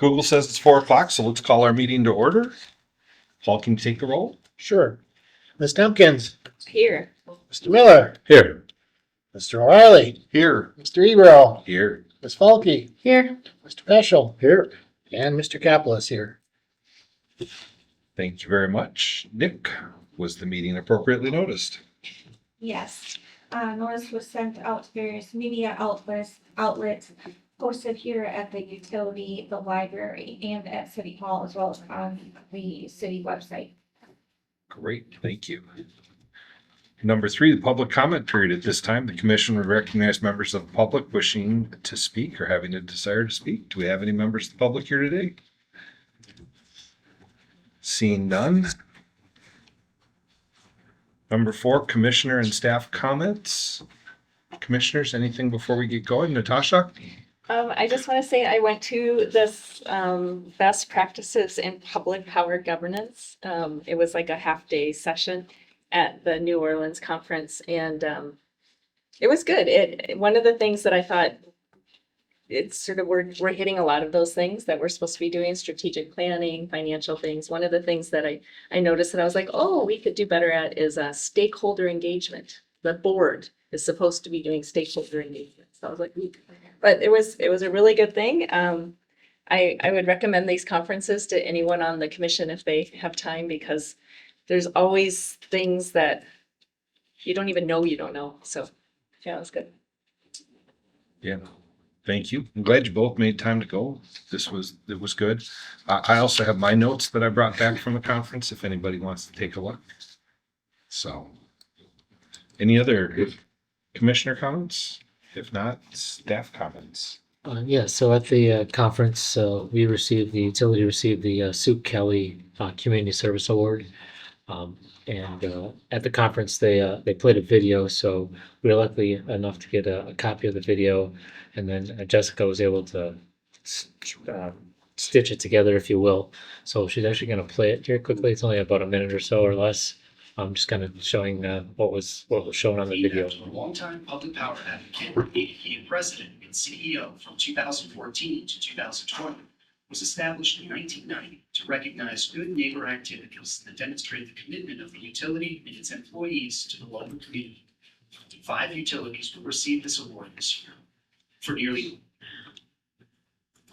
Google says it's 4 o'clock, so let's call our meeting to order. Paul, can you take the roll? Sure. Ms. Tompkins. Here. Mr. Miller. Here. Mr. O'Reilly. Here. Mr. Ebro. Here. Ms. Falke. Here. Mr. Peschel. Here. And Mr. Kaplan is here. Thank you very much. Nick, was the meeting appropriately noticed? Yes, notice was sent out to various media outlets, posted here at the utility, the library, and at City Hall, as well as on the city website. Great, thank you. Number 3, the public comment period. At this time, the commission would recognize members of the public wishing to speak or having a desire to speak. Do we have any members of the public here today? Seeing none. Number 4, commissioner and staff comments. Commissioners, anything before we get going? Natasha? I just want to say I went to this best practices in public power governance. It was like a half-day session at the New Orleans conference, and it was good. One of the things that I thought, it's sort of we're hitting a lot of those things that we're supposed to be doing: strategic planning, financial things. One of the things that I noticed that I was like, oh, we could do better at is stakeholder engagement. The board is supposed to be doing stakeholder engagement. So I was like, but it was a really good thing. I would recommend these conferences to anyone on the commission if they have time, because there's always things that you don't even know you don't know. So yeah, it was good. Yeah. Thank you. I'm glad you both made time to go. It was good. I also have my notes that I brought back from the conference if anybody wants to take a look. So, any other commissioner comments? If not, staff comments. So at the conference, the utility received the Sue Kelly Community Service Award. And at the conference, they played a video, so we were lucky enough to get a copy of the video, and then Jessica was able to stitch it together, if you will. So she's actually going to play it here quickly. It's only about a minute or so or less. I'm just kind of showing what was shown on the video. A longtime public power advocate, he president and CEO from 2014 to 2020. Was established in 1990 to recognize good neighbor activities that demonstrate the commitment of the utility and its employees to the local community. 5 utilities will receive this award this year.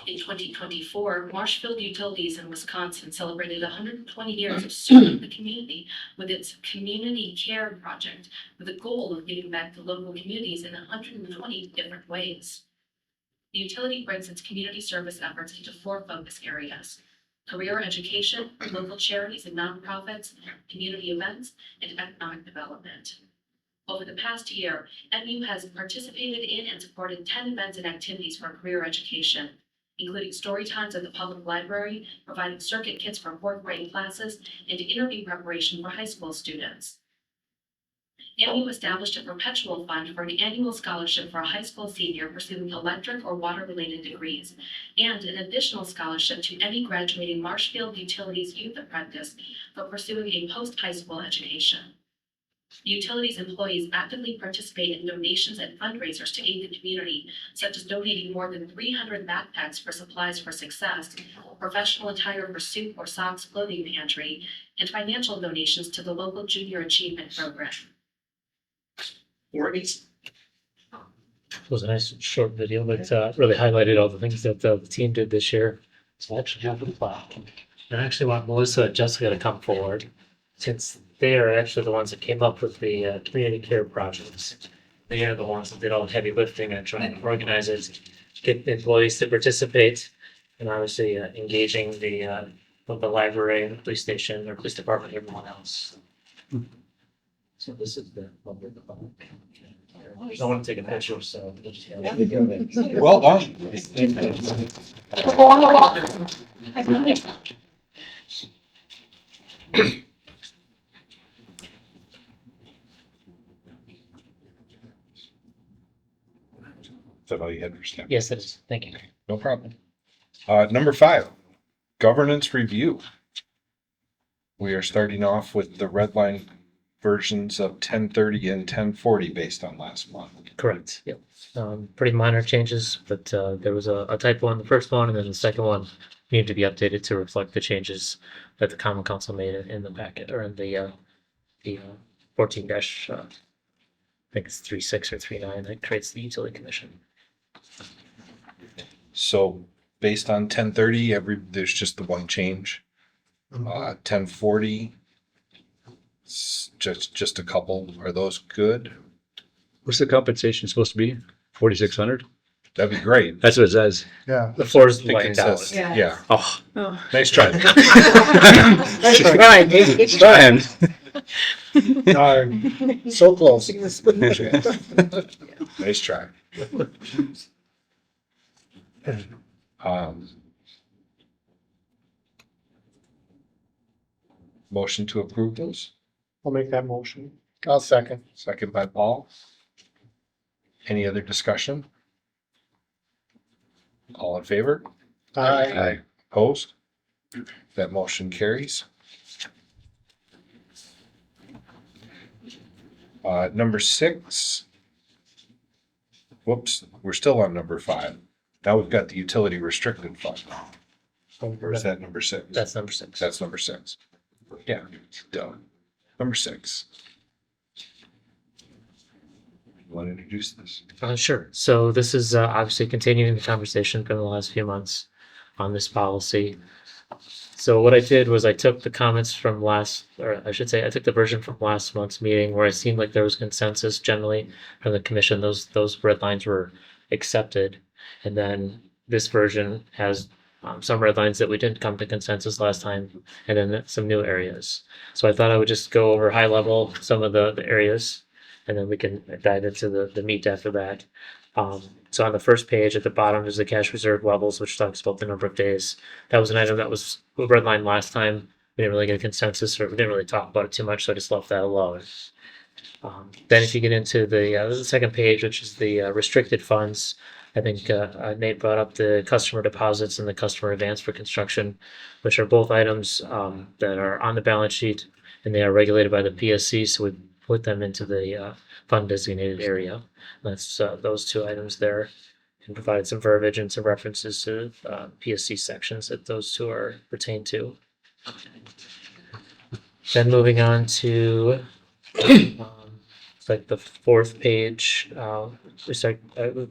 In 2024, Marshfield Utilities in Wisconsin celebrated 120 years of serving the community with its community care project, with a goal of giving back to local communities in 120 different ways. The utility brings its community service efforts into 4 focus areas: career education, local charities and nonprofits, community events, and economic development. Over the past year, MU has participated in and supported 10 events and activities for career education, including story times at the public library, providing circuit kits for 4th grade classes, and interview preparation for high school students. MU established a perpetual fund for an annual scholarship for a high school senior pursuing electric or water-related degrees, and an additional scholarship to any graduating Marshfield Utilities youth apprentice for pursuing a post-high school education. The utilities employees actively participate in donations and fundraisers to aid the community, such as donating more than 300 backpacks for Supplies for Success, professional attire for Soup or Socks Clothing Pantry, and financial donations to the local Junior Achievement Program. It was a nice short video that really highlighted all the things that the team did this year. So I actually have the plaque. And I actually want Melissa and Jessica to come forward, since they are actually the ones that came up with the community care projects. They are the ones that did all the heavy lifting and trying to organize it, get employees to participate, and obviously engaging the library and the police station or police department, and everyone else. So this is the public. I want to take a picture, so. Well done. Is that all you had for staff? Yes, it is. Thank you. No problem. Number 5, governance review. We are starting off with the red line versions of 1030 and 1040 based on last month. Correct. Yep. Pretty minor changes, but there was a typo in the first one, and then the second one need to be updated to reflect the changes that the Common Council made in the packet or in the 14 dash, I think it's 3.6 or 3.9 that creates the utility commission. So based on 10:30, there's just the one change. 10:40, just a couple. Are those good? What's the compensation supposed to be? 4,600? That'd be great. That's what it says. Yeah. The floor is I think line it down. says, yeah. Oh, Nice try. Nice try, Nate. Good try. trying. Darn. So close. Nice try. Motion to approve those. I'll make that motion. I'll second. Second by Paul. Any other discussion? All in favor? Aye. Aye. Opposed? That motion carries. Number 6. Whoops, we're still on number 5. Now we've got the utility restricted fund. Or is that number 6? That's number 6. That's number 6. Yeah, done. Number 6. You want to introduce this? Sure. So this is obviously continuing the conversation from the last few months on this policy. So what I did was I took the comments from or I should say, I took the version from last month's meeting where it seemed like there was consensus generally from the commission. Those red lines were accepted. And then this version has some red lines that we didn't come to consensus last time, and then some new areas. So I thought I would just go over high level some of the areas, and then we can dive into the meat after that. So on the first page at the bottom is the cash reserve levels, which talks about the number of days. That was an item that was redlined last time. We didn't really get a consensus, or we didn't really talk about it too much, so I just left that alone. Then if you get into the second page, which is the restricted funds, I think Nate brought up the customer deposits and the customer advance for construction, which are both items that are on the balance sheet, and they are regulated by the PSC, so we put them into the fund designated area. That's those two items there, and provided some verbiage and some references to PSC sections that those two are pertain to. Then moving on to it's like the fourth page. We start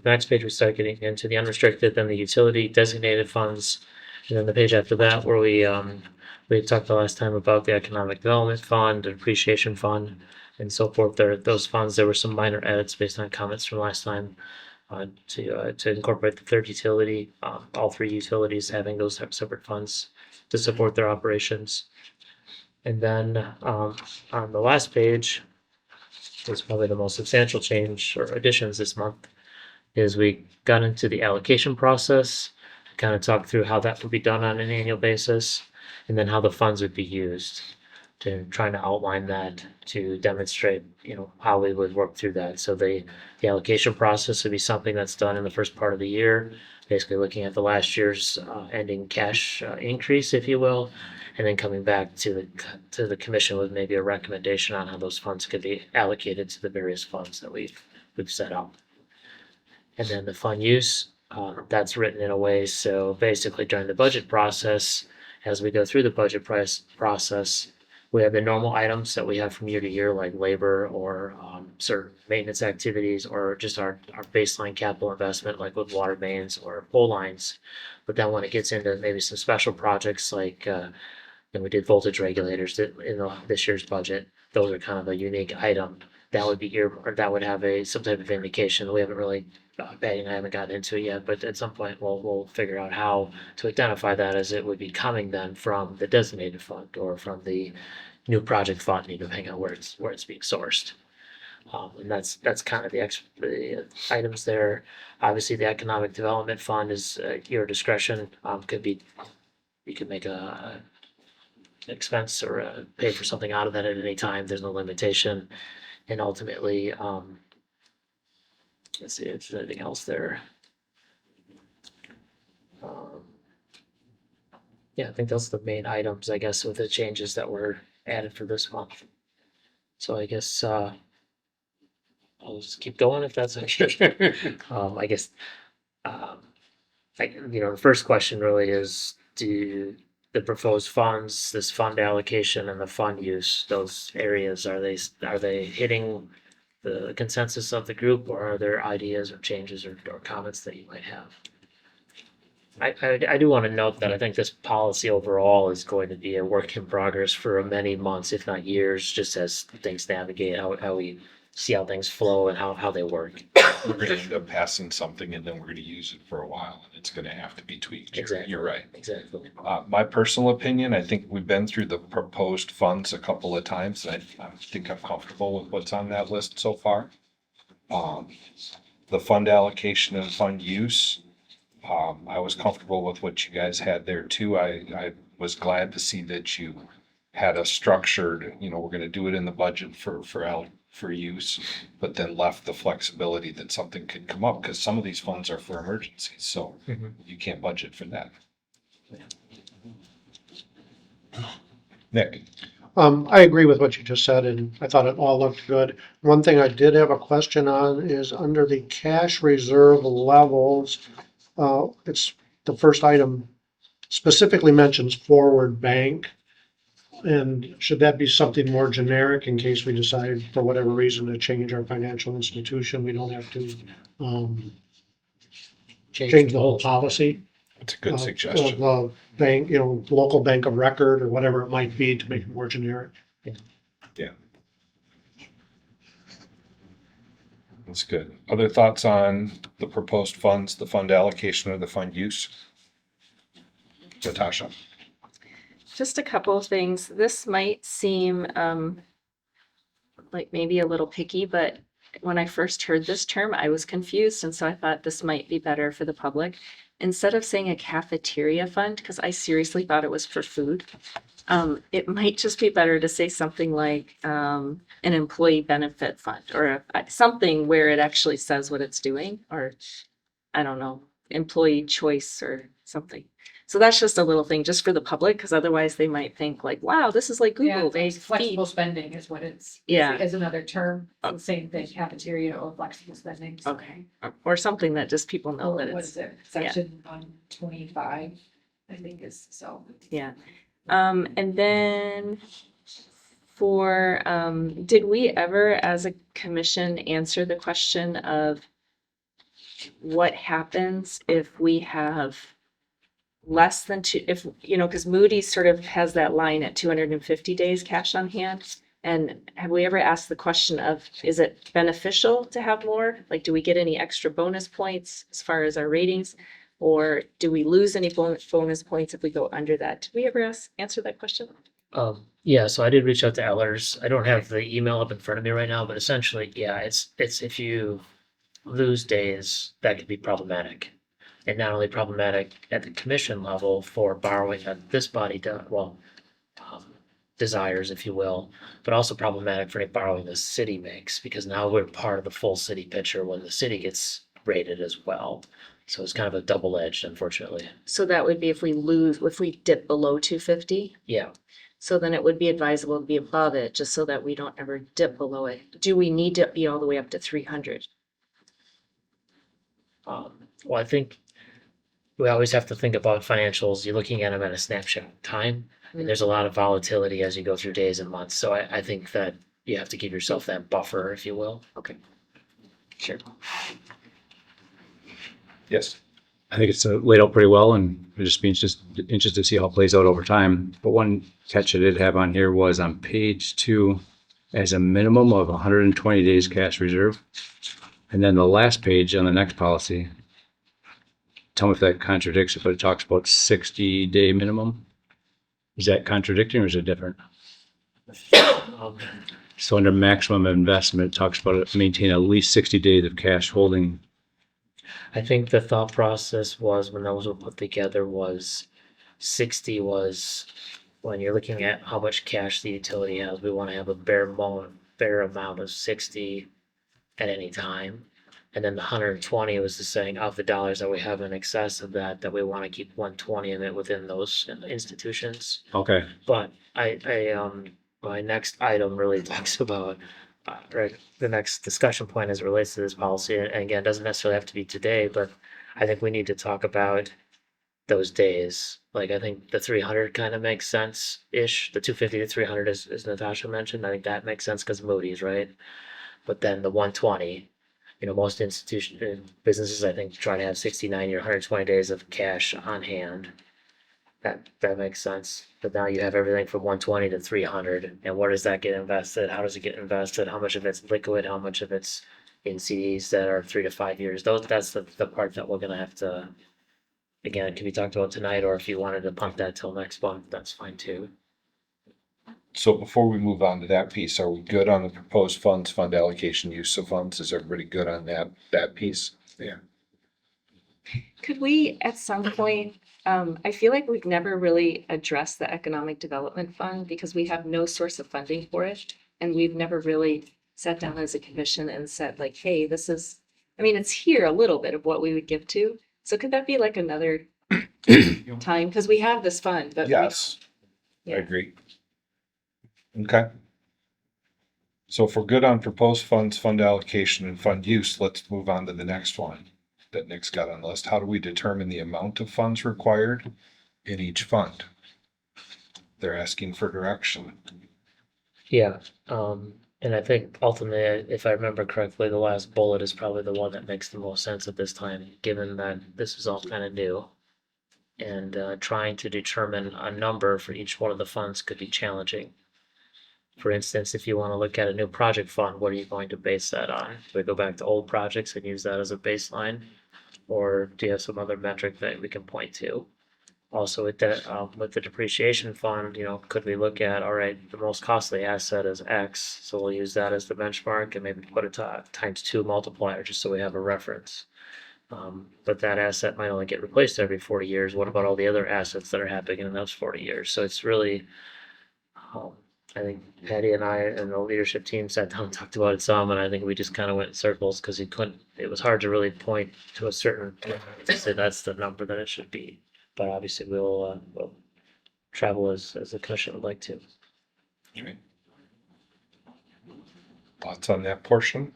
next page. We start getting into the unrestricted, then the utility designated funds, and then the page after that where we talked the last time about the economic development fund, the appreciation fund, and so forth. Those funds, there were some minor edits based on comments from last time to incorporate the third utility, all three utilities having those separate funds to support their operations. And then on the last page is probably the most substantial change or additions this month, is we got into the allocation process, kind of talked through how that would be done on an annual basis, and then how the funds would be used, to trying to outline that to demonstrate, how we would work through that. So the allocation process would be something that's done in the first part of the year, basically looking at the last year's ending cash increase, if you will, and then coming back to the commission with maybe a recommendation on how those funds could be allocated to the various funds that we've set up. And then the fund use, that's written in a way, so basically during the budget process, as we go through the budget process, we have the normal items that we have from year to year, like labor or certain maintenance activities, or just our baseline capital investment, like with water mains or pole lines. But then when it gets into maybe some special projects, like we did voltage regulators in this year's budget, those are kind of a unique item that would be or that would have some type of indication. We haven't really, Patty and I haven't gotten into it yet, but at some point we'll figure out how to identify that, as it would be coming then from the designated fund or from the new project fund, depending on where it's being sourced. And that's kind of the items there. Obviously, the economic development fund is your discretion. You could make a expense or pay for something out of that at any time. There's no limitation. And ultimately, let's see if there's anything else there. Yeah, I think that's the main items, I guess, with the changes that were added for this month. So I guess I'll just keep going if that's okay. I guess the first question really is do the proposed funds, this fund allocation and the fund use, those areas, are they hitting the consensus of the group, or are there ideas or changes or comments that you might have? I do want to note that I think this policy overall is going to be a work in progress for many months, if not years, just as things navigate, how we see how things flow and how they work. We're gonna end up passing something and then we're gonna use it for a while and it's gonna have to be tweaked. Exactly. You're right. Exactly. My personal opinion, I think we've been through the proposed funds a couple of times. I think I'm comfortable with what's on that list so far. The fund allocation and fund use, I was comfortable with what you guys had there too. I was glad to see that you had a structured, we're gonna do it in the budget for use, but then left the flexibility that something could come up, because some of these funds are for emergencies, so Mhm. you can't budget for that. Nick? I agree with what you just said, and I thought it all looked good. One thing I did have a question on is under the cash reserve levels. It's the first item specifically mentions forward bank. And should that be something more generic in case we decide for whatever reason to change our financial institution? We don't have to, change the whole policy. It's a good of suggestion. the bank, local bank of record or whatever it might be to make it more generic. That's good. Other thoughts on the proposed funds, the fund allocation or the fund use? Natasha? Just a couple of things. This might seem like maybe a little picky, but when I first heard this term, I was confused, and so I thought this might be better for the public. Instead of saying a cafeteria fund, because I seriously thought it was for food, it might just be better to say something like an employee benefit fund, or something where it actually says what it's doing, or I don't know, employee choice or something. So that's just a little thing just for the public, because otherwise they might think like, wow, this is like Google. They feed. Flexible spending is what it's. Yeah. Is another term, it's the same thing, cafeteria or flexible spending. so. Okay. Or something that just people know Oh, that what it's, is it, section 125, I think is, so. yeah. And then for, did we ever as a commission answer the question of what happens if we have less than two, if, because Moody's sort of has that line at 250 days cash on hand. And have we ever asked the question of, is it beneficial to have more? Like, do we get any extra bonus points as far as our ratings? Or do we lose any bonus points if we go under that? Did we ever answer that question? Yeah, so I did reach out to Ellers. I don't have the email up in front of me right now, but essentially, yeah, it's if you lose days, that could be problematic. And not only problematic at the commission level for borrowing that this body desires, if you will, but also problematic for any borrowing the city makes, because now we're part of the full city picture when the city gets rated as well. So it's kind of a double-edged, unfortunately. So that would be if we dip below 250. Yeah. So then it would be advisable to be above it, just so that we don't ever dip below it. Do we need to be all the way up to 300? Well, I think we always have to think about financials. You're looking at them at a snapshot of time. And there's a lot of volatility as you go through days and months. So I think that you have to give yourself that buffer, if you will. Okay. Sure. Yes. I think it's laid out pretty well, and it just be interested to see how it plays out over time. But one catch I did have on here was on page 2, as a minimum of 120 days cash reserve. And then the last page on the next policy, tell me if that contradicts it, but it talks about 60-day minimum. Is that contradicting or is it different? So under maximum investment, it talks about it maintain at least 60 days of cash holding. I think the thought process was when those were put together was 60 was when you're looking at how much cash the utility has, we want to have a bare amount of 60 at any time. And then the 120 was the saying of the dollars that we have in excess of that we want to keep 120 of it within those institutions. Okay. But my next item really talks about right, the next discussion point as it relates to this policy. And again, it doesn't necessarily have to be today, but I think we need to talk about those days. Like I think the 300 kind of makes sense ish. The 250 to 300 is Natasha mentioned. I think that makes sense because Moody's, right? But then the 120, most businesses I think try to have 69 or 120 days of cash on hand. That makes sense. But now you have everything from 120 to 300, and where does that get invested? How does it get invested? How much of it's liquid? How much of it's in CDs that are 3 to 5 years? That's the part that we're gonna have to. Again, it can be talked about tonight, or if you wanted to punt that till next month, that's fine too. So before we move on to that piece, are we good on the proposed funds, fund allocation, use of funds? Is everybody good on that piece? Yeah. Could we, at some point, I feel like we've never really addressed the Economic Development Fund because we have no source of funding for it. And we've never really sat down as a commission and said like, hey, this is, I mean, it's here a little bit of what we would give to. So could that be like another time? Because we have this fund, but we don't- Yes, I Yeah. agree. Okay. So if we're good on proposed funds, fund allocation and fund use, let's move on to the next one that Nick's got on the list. How do we determine the amount of funds required in each fund? They're asking for direction. Yeah, and I think ultimately, if I remember correctly, the last bullet is probably the one that makes the most sense at this time, given that this is all kind of new. And trying to determine a number for each one of the funds could be challenging. For instance, if you want to look at a new project fund, what are you going to base that on? Do we go back to old projects and use that as a baseline? Or do you have some other metric that we can point to? Also with the depreciation fund, could we look at, all right, the most costly asset is X, so we'll use that as the benchmark and maybe put it to times 2 multiplier, just so we have a reference. But that asset might only get replaced every 40 years. What about all the other assets that are happening in those 40 years? So it's really, I think Patty and I and the leadership team sat down and talked about it some, and I think we just kind of went in circles because it was hard to really point to a certain, to say that's the number that it should be. But obviously we'll travel as the commission would like to. Okay. Thoughts on that portion?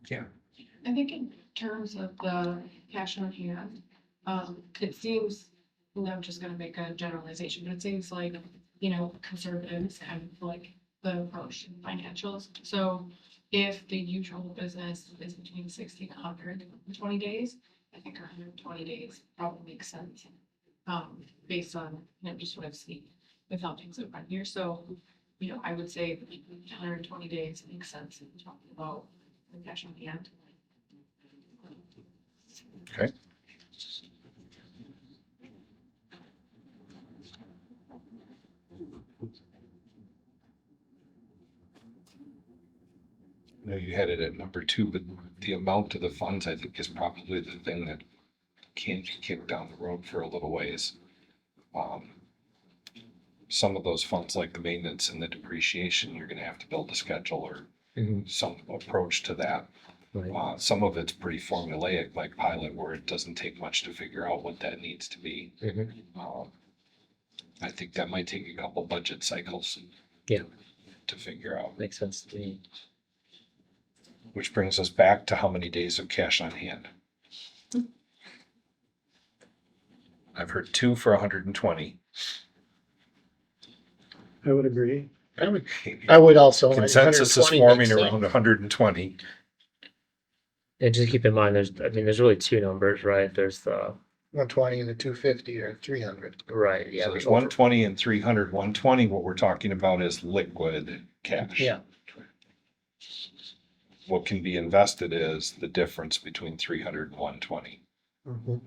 Yeah. I think in terms of the cash on hand, it seems, and I'm just gonna make a generalization, but it seems like, conservatives have like the approach to financials. So if the usual business is between 60 and 120 days, I think 120 days probably makes sense. Based on, just what I've seen with how things have run here. So, I would say 120 days makes sense in talking about the cash on hand. Okay. I know you had it at number 2, but the amount of the funds, I think, is probably the thing that can be kicked down the road for a little ways. Some of those funds, like the maintenance and the depreciation, you're gonna have to build a schedule or some approach to that. Right. Some of it's pretty formulaic, like pilot, where it doesn't take much to figure out what that needs to be. I think that might take a couple budget cycles. Yeah. To figure out. Makes sense to me. Which brings us back to how many days of cash on hand. I've heard 2 for 120. I would agree. I would also. Consensus is 120 forming makes sense. around 120. And just keep in mind, there's really two numbers, right? There's the 120 and the 250 or 300. right, yeah. So there's the over- 120 and 300. 120, what we're talking about is liquid cash. Yeah. What can be invested is the difference between 300 and 120. Mhm.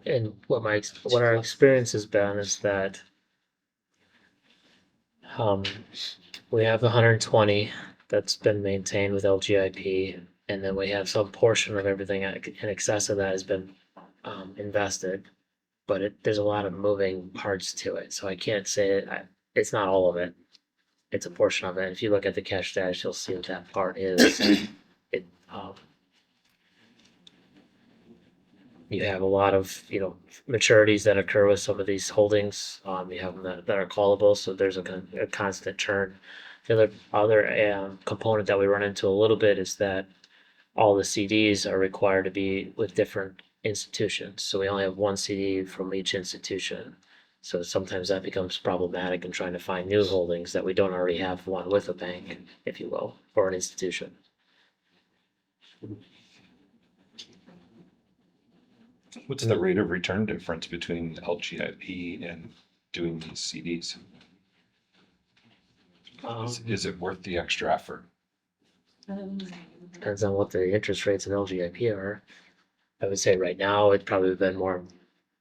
And what our experience has been is that we have the 120 that's been maintained with LGIP, and then we have some portion of everything in excess of that has been invested, but there's a lot of moving parts to it, so I can't say it's not all of it. It's a portion of it. If you look at the cash status, you'll see what that part is. You have a lot of, maturities that occur with some of these holdings. You have them that are callable, so there's a constant churn. The other component that we run into a little bit is that all the CDs are required to be with different institutions. So we only have one CD from each institution. So sometimes that becomes problematic in trying to find new holdings that we don't already have one with a bank, if you will, or an institution. What's the rate of return difference between LGIP and doing these CDs? Is it worth the extra effort? Depends on what the interest rates in LGIP are. I would say right now it'd probably have been more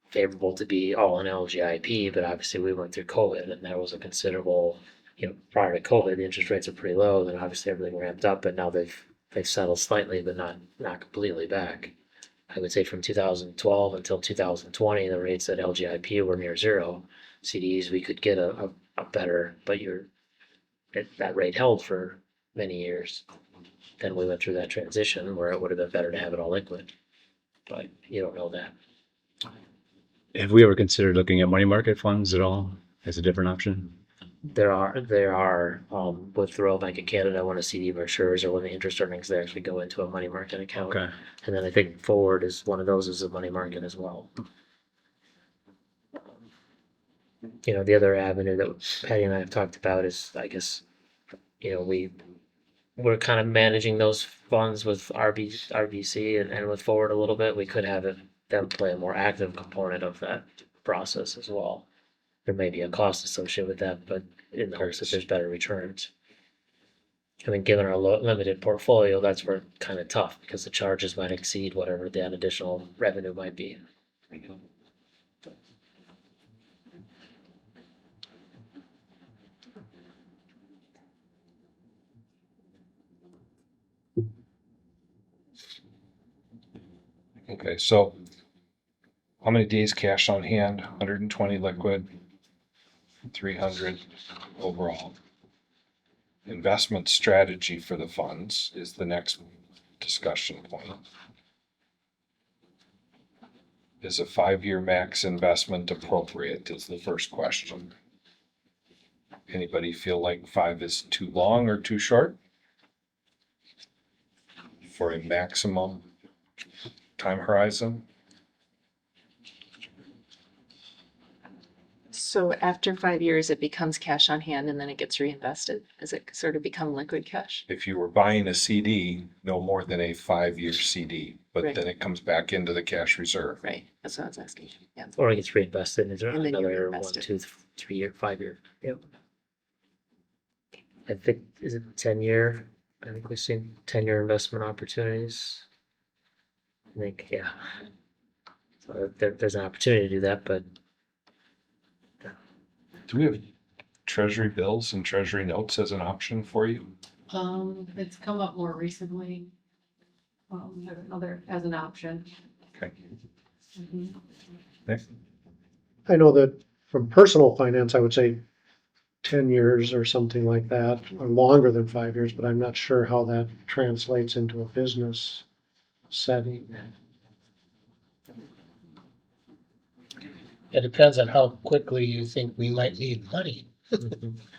favorable to be all in LGIP, but obviously we went through COVID and that was a considerable, prior to COVID, the interest rates are pretty low, then obviously everything ramped up, but now they've settled slightly, but not completely back. I would say from 2012 until 2020, the rates at LGIP were near zero. CDs, we could get a better, but that rate held for many years. Then we went through that transition where it would have been better to have it all liquid, but you don't know that. Have we ever considered looking at money market funds at all as a different option? There are with the Royal Bank of Canada, when a CD matures or when the interest earnings, they actually go into a money market account. Okay. And then I think Forward is one of those, is a money market as well. The other avenue that Patty and I have talked about is, I guess, we're kind of managing those funds with RBC and with Forward a little bit. We could have them play a more active component of that process as well. There may be a cost associated with that, but in the hopes that there's better returns. I mean, given our limited portfolio, that's where it's kind of tough because the charges might exceed whatever that additional revenue might be. Okay, so how many days cash on hand? 120 liquid, 300 overall. Investment strategy for the funds is the next discussion point. Is a 5-year max investment appropriate is the first question. Anybody feel like 5 is too long or too short for a maximum time horizon? So after 5 years, it becomes cash on hand and then it gets reinvested? Does it sort of become liquid cash? If you were buying a CD, no more than a 5-year CD, but Right. then it comes back into the cash reserve. Right, that's what I was asking. Yeah. Or it gets reinvested into And then you another 1, reinvest it. 2, 3 year, 5 year. Yep. I think, is it 10-year? I think we've seen 10-year investment opportunities. I think, yeah. So there's an opportunity to do that, but Do we have treasury bills and treasury notes as an option for you? It's come up more recently. As an option. Okay. Mhm. Next. I know that from personal finance, I would say 10 years or something like that, or longer than 5 years, but I'm not sure how that translates into a business setting. It depends on how quickly you think we might need money.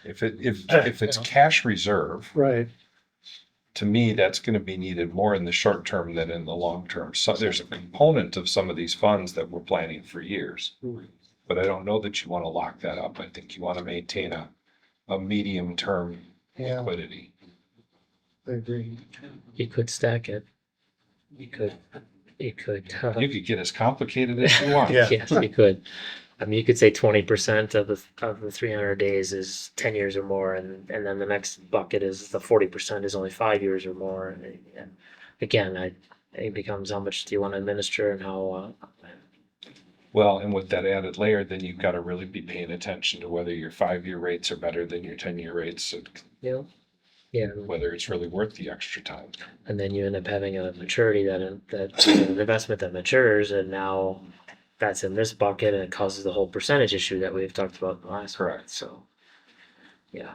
If it's cash reserve, Right, to me, that's gonna be needed more in the short term than in the long term. So there's a component of some of these funds that we're planning for years. But I don't know that you wanna lock that up. I think you wanna maintain a medium term Yeah. liquidity. I agree. you could stack it. You could. You could get as complicated as you want. Yeah. Yes, you could. I mean, you could say 20% of the 300 days is 10 years or more, and then the next bucket is the 40% is only 5 years or more. And again, it becomes how much do you want to administer and how. Well, and with that added layer, then you've gotta really be paying attention to whether your 5-year rates are better than your 10-year rates, and Yeah, whether it's really worth the extra time. and then you end up having a maturity an investment that matures, and now that's in this bucket, and it causes the whole percentage issue that we've talked about in the last one. Correct. So, yeah.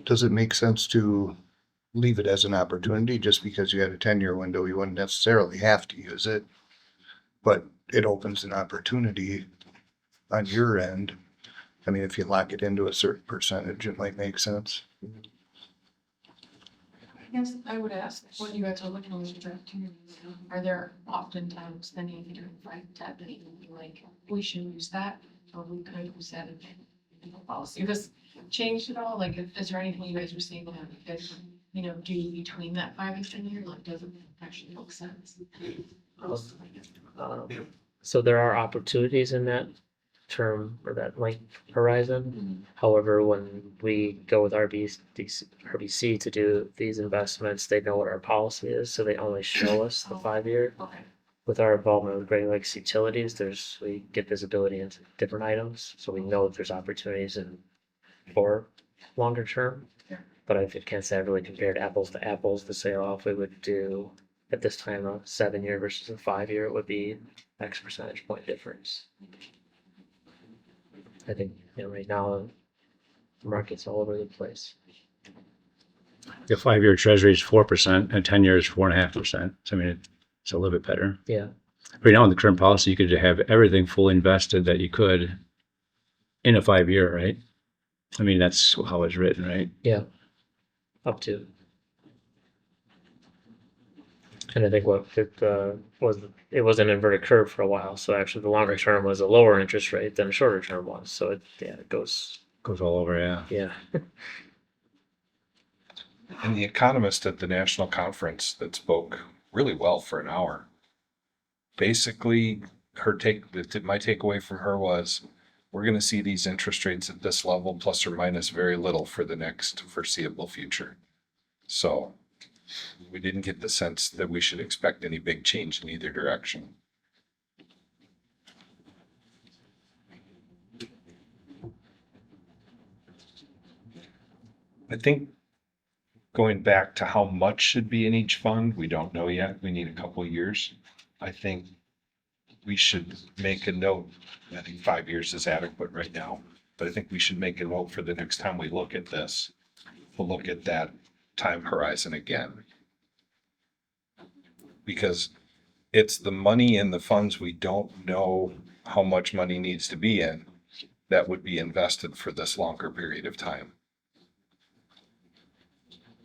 Does it make sense to leave it as an opportunity just because you had a 10-year window? You wouldn't necessarily have to use it. but it opens an opportunity on your end. I mean, if you lock it into a certain percentage, it might make sense. I guess I would ask, when you guys are looking at the draft too, are there oftentimes then you can find that and be like, we should use that, or we could use that in the policy? This changed at all? Like, is there anything you guys are seeing that you guys, do between that 5 and 10 year, like, doesn't actually make sense? So there are opportunities in that term or that length horizon. However, when we go with RBC to do these investments, they know what our policy is, so they only show us the 5 year. Okay. With our involvement with Great Lakes Utilities, we get visibility into different items, so we know that there's opportunities for longer term. Yeah. But I can't say I really compared apples to apples to say, oh, if we would do at this time a 7 year versus a 5 year, it would be X percentage point difference. I think right now the market's all over the place. The 5 year treasury is 4% and 10 years 4.5%. So I mean, it's a little bit better. Yeah. Right now in the current policy, you could have everything fully invested that you could in a 5 year, right? I mean, that's how it's written, right? Yeah. Up to. And I think what it was an inverted curve for a while. So actually the longer term was a lower interest rate than a shorter term was. So it goes. Goes all over, yeah. Yeah. And the economist at the national conference that spoke really well for an hour. Basically, my takeaway from her was, we're going to see these interest rates at this level, plus or minus very little for the next foreseeable future. So we didn't get the sense that we should expect any big change in either direction. I think going back to how much should be in each fund, we don't know yet. We need a couple of years. I think we should make a note. I think 5 years is adequate right now, but I think we should make a note for the next time we look at this. We'll look at that time horizon again. Because it's the money in the funds we don't know how much money needs to be in that would be invested for this longer period of time.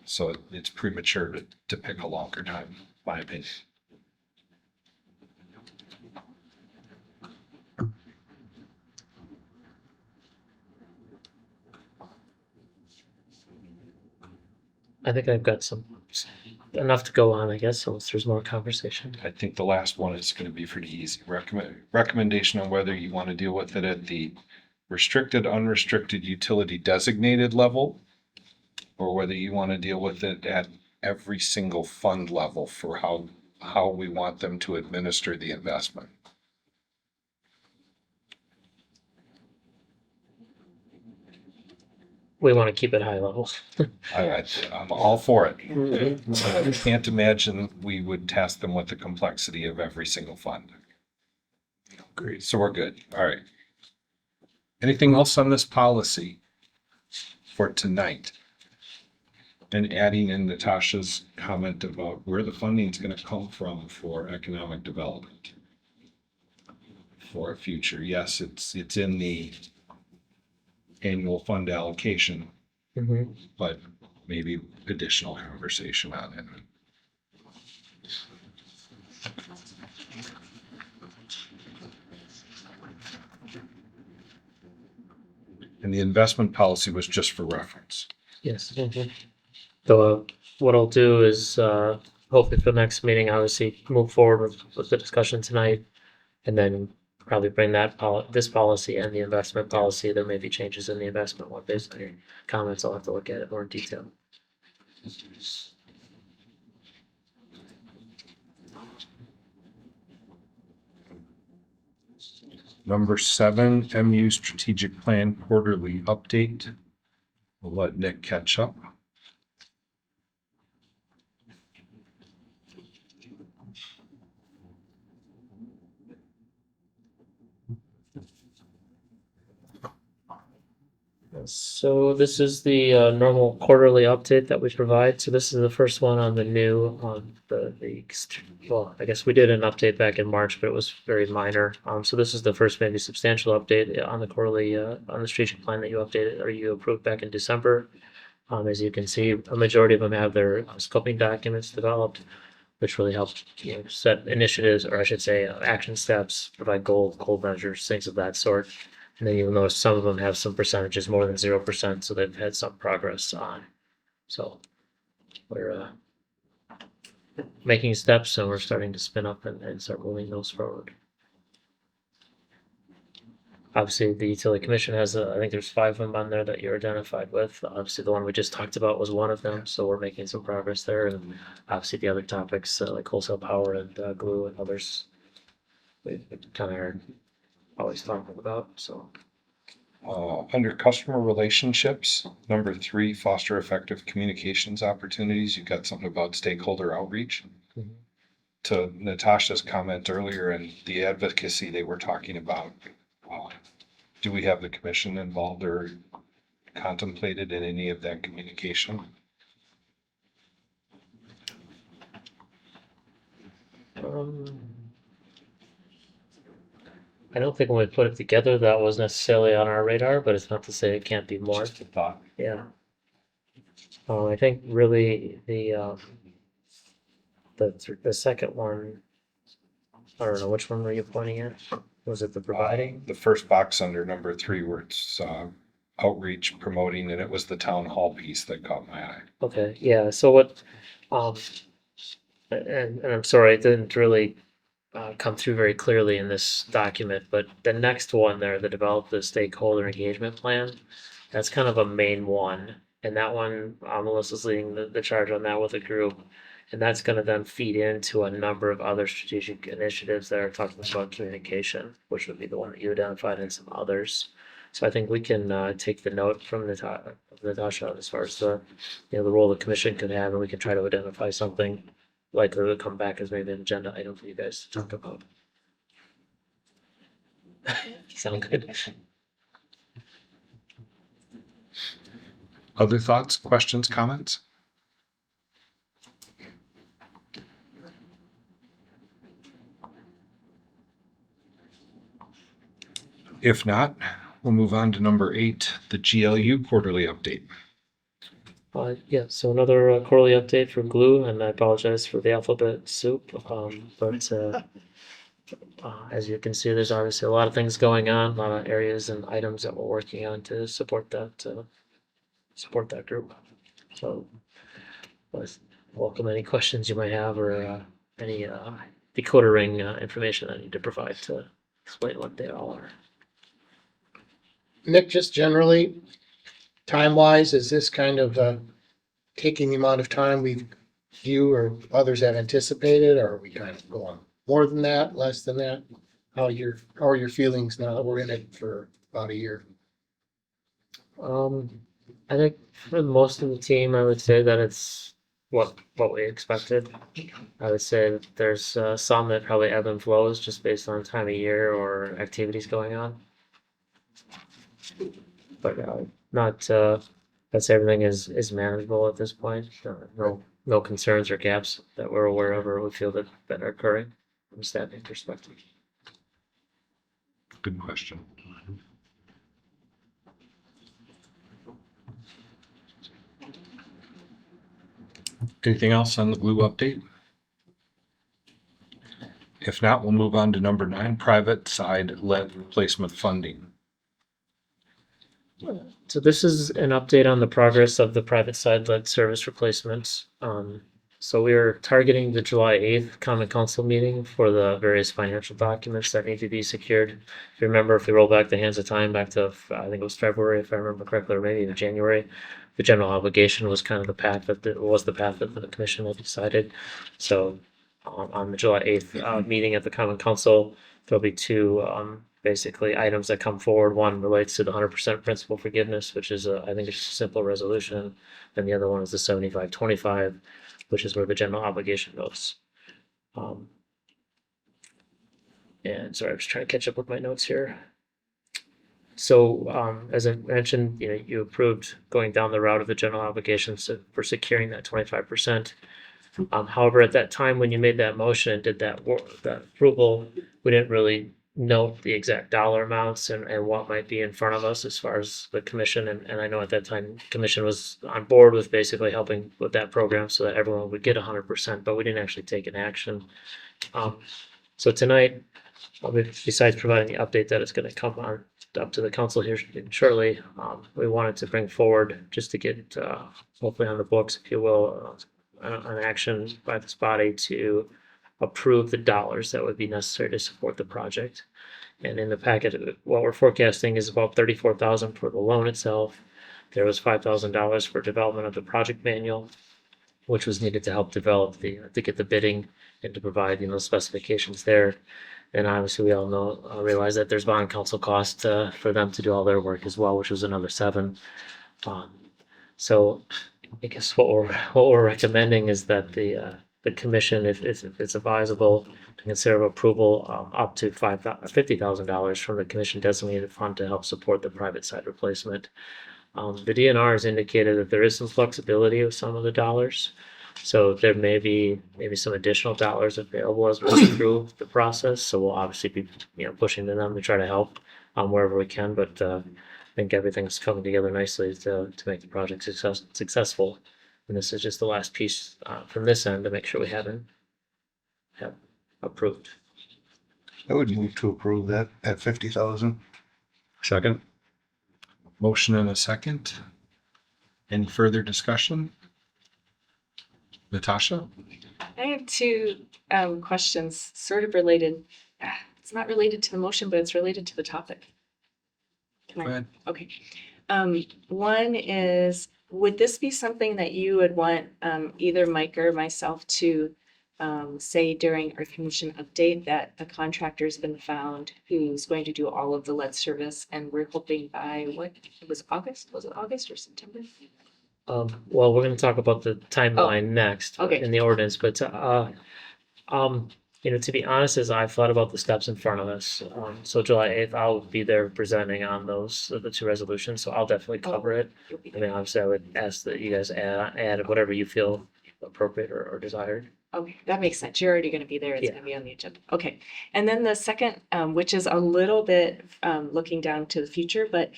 So it's premature to pick a longer time, in my opinion. I think I've got enough to go on, I guess, unless there's more conversation. I think the last one is going to be pretty easy. Recommendation on whether you want to deal with it at the restricted, unrestricted utility designated level, or whether you want to deal with it at every single fund level for how we want them to administer the investment. We want to keep it high level. I'm all for it. I can't imagine we would task them with the complexity of every single fund. Great. So we're good. All right. Anything else on this policy for tonight? And adding in Natasha's comment about where the funding is going to come from for economic development for a future. Yes, it's in the annual fund allocation, Mm-hmm. but maybe additional conversation on it. And the investment policy was just for reference. Yes. Mm-hmm. So what I'll do is hopefully for the next meeting, obviously move forward with the discussion tonight, and then probably bring this policy and the investment policy. There may be changes in the investment one based on your comments. I'll have to look at it more in detail. Number 7, MU strategic plan quarterly update. We'll let Nick catch up. So this is the normal quarterly update that we provide. So this is the first one on the new, well, I guess we did an update back in March, but it was very minor. So this is the first maybe substantial update on the quarterly, on the strategic plan that you updated or you approved back in December. As you can see, a majority of them have their scoping documents developed, which really helped, set initiatives, or I should say, action steps, provide goal measures, things of that sort. And then you'll notice some of them have some percentages more than 0%, so they've had some progress on. So we're making steps, and we're starting to spin up and start moving those forward. Obviously, the Utility Commission has, I think there's 5 of them on there that you're identified with. Obviously, the one we just talked about was one of them, so we're making some progress there. And obviously, the other topics like wholesale power and glue and others, we've kind of heard always talking about. So Under customer relationships, number 3, foster effective communications opportunities. You've got something about stakeholder outreach. Mhm. To Natasha's comment earlier and the advocacy they were talking about. Do we have the commission involved or contemplated in any of that communication? I don't think when we put it together that was necessarily on our radar, but it's not to say it can't be more. Just a thought. Yeah. I think really the second one, I don't know, which one were you pointing at? Was it the providing? The first box under number 3 where it's outreach, promoting, and it was the town hall piece that caught my eye. Okay, yeah, so what, and I'm sorry, it didn't really come through very clearly in this document, but the next one there, the develop the stakeholder engagement plan, that's kind of a main one. And that one, Melissa's leading the charge on that with a group. And that's gonna then feed into a number of other strategic initiatives that are talking about communication, which would be the one that you identified and some others. So I think we can take the note from Natasha as far as the role the commission could have, and we can try to identify something likely to come back as maybe an agenda item for you guys to talk about. Sound good? Other thoughts, questions, comments? If not, we'll move on to number 8, the GLU quarterly update. Yeah, so another quarterly update for Glue, and I apologize for the alphabet soup. But as you can see, there's obviously a lot of things going on, a lot of areas and items that we're working on to support that group. So let's welcome any questions you might have or any decoder ring information I need to provide to explain what they all are. Nick, just generally, time-wise, is this kind of taking the amount of time you or others have anticipated, or are we kind of going more than that, less than that? How are your feelings now that we're in it for about a year? I think for most of the team, I would say that it's what we expected. I would say that there's some that probably ebb and flows just based on time of year or activities going on. But not I'd say everything is manageable at this point. No concerns or gaps that we're aware of or we feel that are occurring from a staffing perspective. Good question. Anything else on the Glue update? If not, we'll move on to number 9, private side lead replacement funding. So this is an update on the progress of the private side lead service replacements. So we are targeting the July 8th Common Council meeting for the various financial documents that need to be secured. If you remember, if we roll back the hands of time back to, I think it was February, if I remember correctly, or maybe even January, the general obligation was kind of the path that the commission had decided. So on the July 8th meeting at the Common Council, there'll be 2 basically items that come forward. One relates to the 100% principal forgiveness, which is I think it's a simple resolution. And the other one is the 75-25, which is where the general obligation goes. And sorry, I was trying to catch up with my notes here. As I mentioned, you approved going down the route of the general obligations for securing that 25%. However, at that time, when you made that motion and did that approval, we didn't really note the exact dollar amounts and what might be in front of us as far as the commission. And I know at that time, commission was on board with basically helping with that program so that everyone would get 100%, but we didn't actually take an action. So tonight, besides providing the update that is going to come on up to the council here shortly, we wanted to bring forward just to get hopefully on the books, if you will, an action by this body to approve the dollars that would be necessary to support the project. And in the packet, what we're forecasting is about $34,000 for the loan itself. There was $5,000 for development of the project manual, which was needed to help develop to get the bidding and to provide, specifications there. And obviously, we all realize that there's bond counsel cost for them to do all their work as well, which was another $7,000. So I guess what we're recommending is that the commission, if it's advisable, to consider approval up to $50,000 from the commission designated fund to help support the private side replacement. The DNR has indicated that there is some flexibility with some of the dollars. So there may be maybe some additional dollars available as we go through the process. So we'll obviously be pushing to them to try to help wherever we can. But I think everything's coming together nicely to make the project successful. And this is just the last piece from this end to make sure we have approved. I would move to approve that at 50,000. Second. Motion and a second. Any further discussion? Natasha? I have two questions sort of related. It's not related to the motion, but it's related to the topic. Can Go ahead. Okay. One is, would this be something that you would want either Mike or myself to say during our commission update that a contractor's been found who's going to do all of the lead service, and we're hoping by it was August? Was it August or September? Well, we're going to talk about the timeline next Okay. in the ordinance, but to be honest, as I've thought about the steps in front of us, so July 8th, I'll be there presenting on the two resolutions, so I'll definitely cover it. You'll be I mean, obviously, I would ask that you guys add whatever you feel appropriate or desired. Okay, that makes sense. You're already gonna be there. It's Yeah. gonna be on the agenda. Okay. And then the second, which is a little bit looking down to the future, but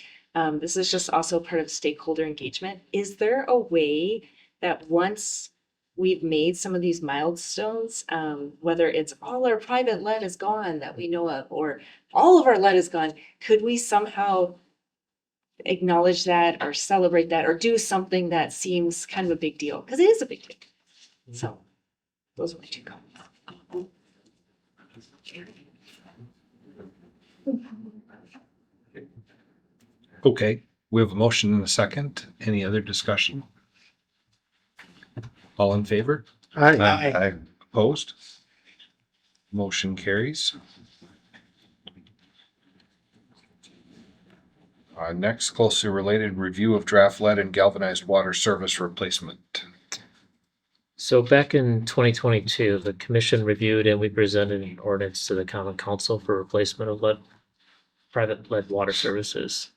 this is just also part of stakeholder engagement. Is there a way that once we've made some of these milestones, whether it's all our private lead is gone that we know of, or all of our lead is gone, could we somehow acknowledge that or celebrate that or do something that seems kind of a big deal? Because it is a big deal. So those are my two comments. Okay, we have a motion and a second. Any other discussion? All in favor? I Opposed? Motion carries. Next, closely related review of draft lead and galvanized water service replacement. So back in 2022, the commission reviewed and we presented an ordinance to the common council for replacement of private lead water services.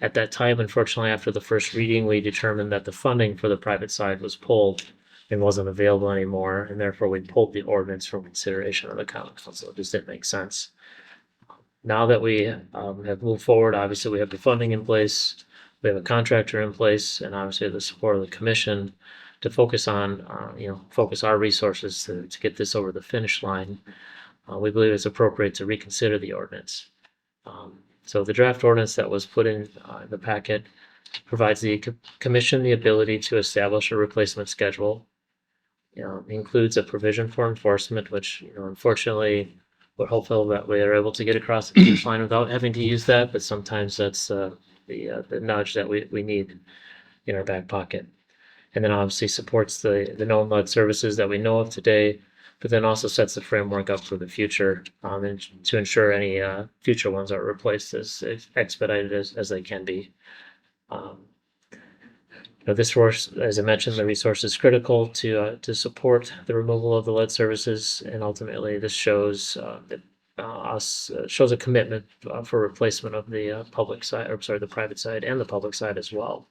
At that time, unfortunately, after the first reading, we determined that the funding for the private side was pulled and wasn't available anymore, and therefore we pulled the ordinance from consideration of the common council. It just didn't make sense. Now that we have moved forward, obviously we have the funding in place, we have a contractor in place, and obviously the support of the commission to focus on, focus our resources to get this over the finish line. We believe it's appropriate to reconsider the ordinance. So the draft ordinance that was put in the packet provides the commission the ability to establish a replacement schedule. Includes a provision for enforcement, which, unfortunately, we're hopeful that we are able to get across the finish line without having to use that, but sometimes that's the nudge that we need in our back pocket. And then obviously supports the known lead services that we know of today, but then also sets the framework up for the future and to ensure any future ones are replaced as expedited as they can be. This source, as I mentioned, the resource is critical to support the removal of the lead services, and ultimately this shows that shows a commitment for replacement of the public side, or sorry, the private side and the public side as well.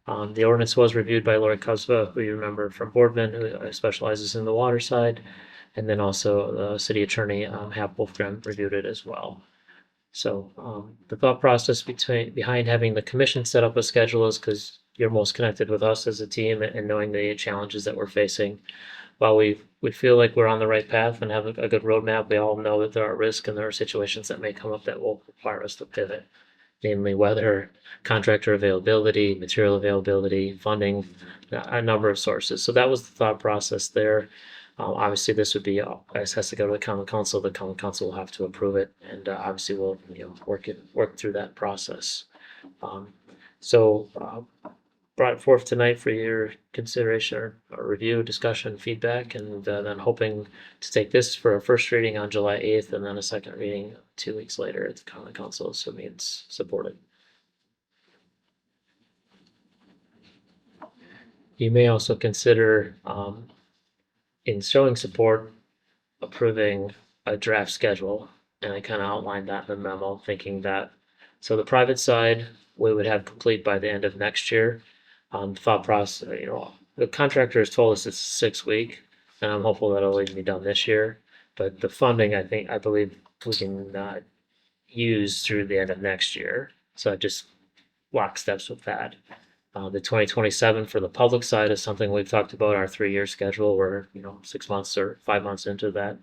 The ordinance was reviewed by Lori Cusba, who you remember from Boardman, who specializes in the water side. And then also the city attorney, Hap Wolfgren, reviewed it as well. So the thought process behind having the commission set up a schedule is because you're most connected with us as a team and knowing the challenges that we're facing. While we feel like we're on the right path and have a good roadmap, we all know that there are risks and there are situations that may come up that will require us to pivot. Namely weather, contractor availability, material availability, funding, a number of sources. So that was the thought process there. Obviously, this would be, this has to go to the common council. The common council will have to approve it, and obviously we'll work through that process. Brought it forth tonight for your consideration or review, discussion, feedback, and then hoping to take this for a first reading on July 8th and then a second reading 2 weeks later at the common council, assuming it's supported. You may also consider, in showing support, approving a draft schedule. And I kind of outlined that in the memo, thinking that, so the private side, we would have complete by the end of next year. Thought process, the contractor has told us it's 6 week, and I'm hopeful that it'll even be done this year. But the funding, I believe we can use through the end of next year. So it just locksteps with that. The 2027 for the public side is something we've talked about, our 3-year schedule. We're 6 months or 5 months into that,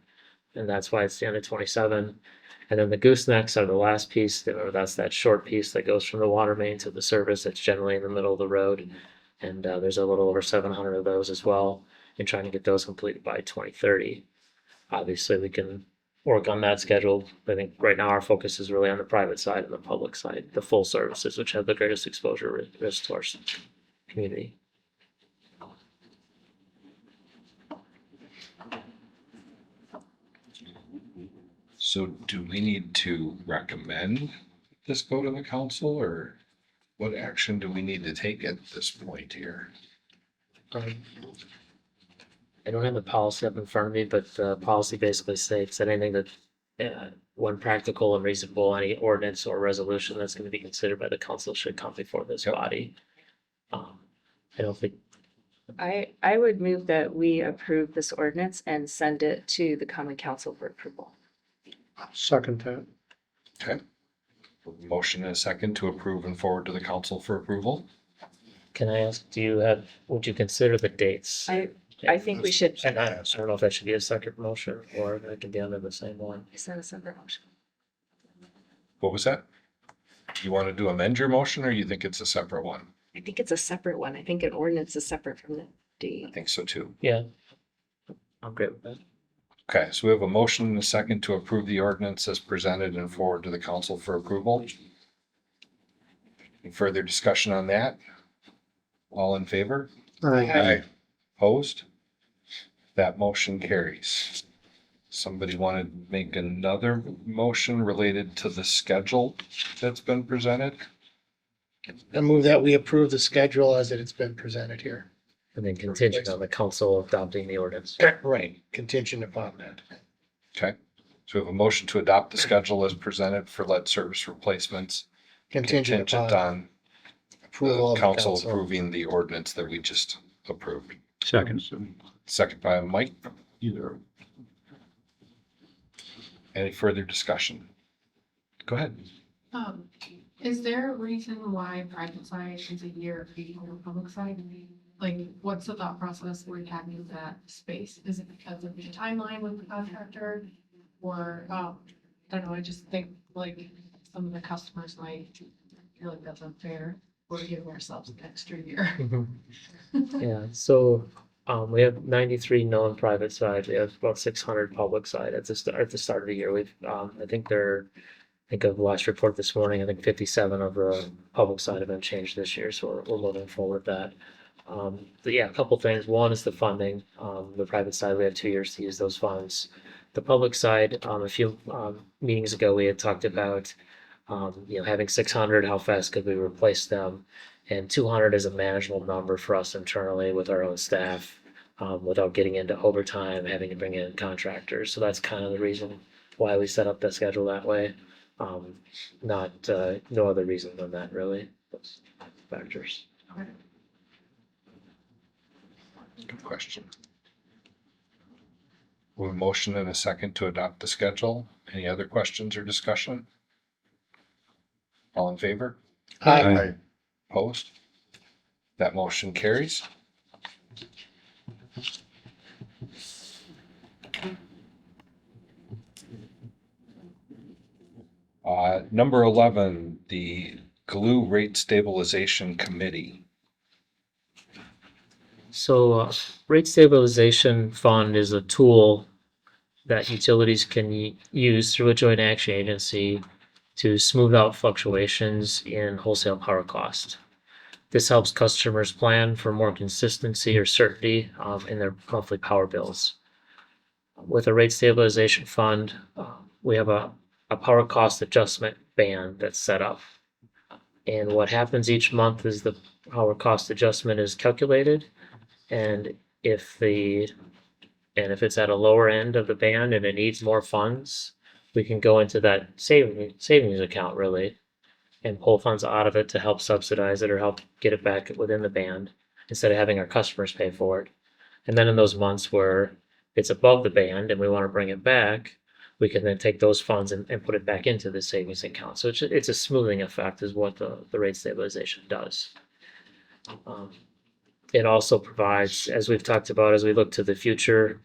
and that's why it's the end of 27. And then the goosenecks are the last piece, or that's that short piece that goes from the water main to the service. It's generally in the middle of the road, and there's a little over 700 of those as well. And trying to get those completed by 2030. Obviously, we can work on that schedule. I think right now our focus is really on the private side and the public side, the full services, which have the greatest exposure risk to our community. So do we need to recommend this go to the council, or what action do we need to take at this point here? I don't have the policy up in front of me, but the policy basically states that anything that, when practical and reasonable, any ordinance or resolution that's going to be considered by the council should come before this body. I don't think. I would move that we approve this ordinance and send it to the common council for approval. Second that. Okay. Motion and a second to approve and forward to the council for approval. Can I ask, would you consider the dates? I think we should. And I don't know if that should be a separate motion or if it can be under the same one. Is that a separate motion? What was that? Do you want to amend your motion, or you think it's a separate one? I think it's a separate one. I think an ordinance is separate from the I deed. think so too. Yeah. I'm great with that. Okay, so we have a motion and a second to approve the ordinance as presented and forward to the council for approval. Any further discussion on that? All in favor? Aye. Opposed? That motion carries. Somebody want to make another motion related to the schedule that's been presented? I move that we approve the schedule as it's been presented here. And then contingent on the council adopting the ordinance. Right, contingent upon that. Okay, so we have a motion to adopt the schedule as presented for lead service replacements. Contingent Contingent upon on approval the of the council council. approving the ordinance that we just approved. Second. Second by Mike. Any further discussion? Go ahead. Is there a reason why private side is a year before public side? Like, what's the thought process with having that space? Is it because of the timeline with the contractor? Or, I don't know, I just think like some of the customers might feel like that's unfair. We're giving ourselves an extra year. Yeah, so we have 93 non-private side. We have about 600 public side at the start of the year. I think of the last report this morning, I think 57 of the public side have been changed this year, so we're moving forward with that. But yeah, a couple things. One is the funding. The private side, we have 2 years to use those funds. The public side, a few meetings ago, we had talked about having 600, how fast could we replace them? And 200 is a manageable number for us internally with our own staff, without getting into overtime, having to bring in contractors. So that's kind of the reason why we set up the schedule that way. Not, no other reason than that, really. Those factors. Good question. We have a motion and a second to adopt the schedule. Any other questions or discussion? All in favor? Aye. Opposed? That motion carries. Number 11, the glue rate stabilization committee. So, rate stabilization fund is a tool that utilities can use through a joint action agency to smooth out fluctuations in wholesale power cost. This helps customers plan for more consistency or certainty in their monthly power bills. With a rate stabilization fund, we have a power cost adjustment band that's set up. And what happens each month is the power cost adjustment is calculated. And if it's at a lower end of the band and it needs more funds, we can go into that savings account really and pull funds out of it to help subsidize it or help get it back within the band instead of having our customers pay for it. And then in those months where it's above the band and we want to bring it back, we can then take those funds and put it back into the savings account. So it's a smoothing effect is what the rate stabilization does. It also provides, as we've talked about, as we look to the future,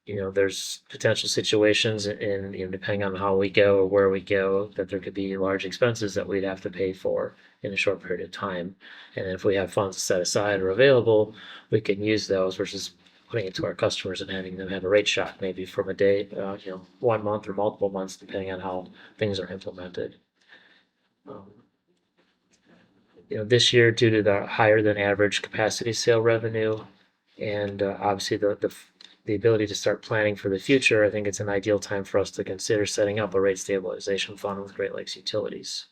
there's potential situations and, depending on how we go or where we go, that there could be large expenses that we'd have to pay for in a short period of time. And if we have funds set aside or available, we can use those versus putting it to our customers and having them have a rate shock maybe from a day, 1 month or multiple months, depending on how things are implemented. This year, due to the higher than average capacity sale revenue and obviously the ability to start planning for the future, I think it's an ideal time for us to consider setting up a rate stabilization fund with Great Lakes Utilities.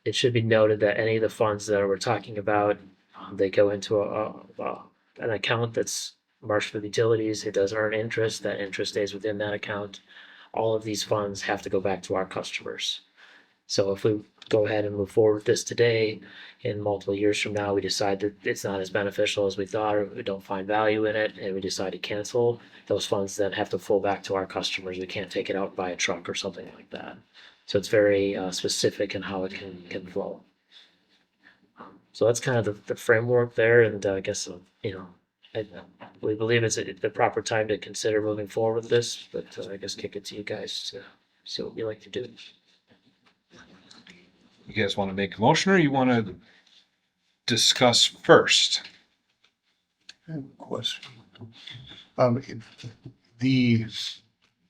It should be noted that any of the funds that we're talking about, they go into an account that's Marshfield Utilities. It does earn interest. That interest stays within that account. All of these funds have to go back to our customers. So if we go ahead and move forward with this today, in multiple years from now, we decide that it's not as beneficial as we thought, or we don't find value in it, and we decide to cancel, those funds then have to flow back to our customers. We can't take it out by a truck or something like that. So it's very specific in how it can flow. So that's kind of the framework there, and I guess, we believe it's the proper time to consider moving forward with this, but I guess kick it to you guys to see what you like to do. You guys want to make a motion or you want to discuss first? I have a question. The